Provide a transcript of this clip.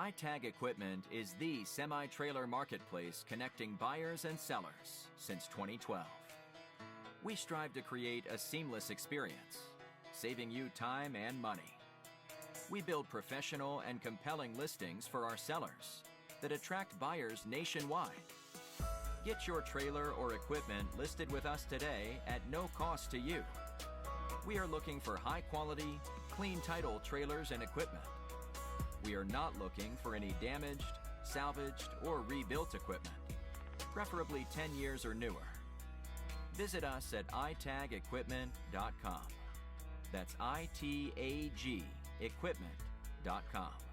iTag Equipment is the semi-trailer marketplace connecting buyers and sellers since 2012. We strive to create a seamless experience, saving you time and money. We build professional and compelling listings for our sellers that attract buyers nationwide. Get your trailer or equipment listed with us today at no cost to you. We are looking for high-quality, clean title trailers and equipment. We are not looking for any damaged, salvaged, or rebuilt equipment, preferably 10 years or newer. Visit us at itagequipment.com. That's ITAG equipment.com.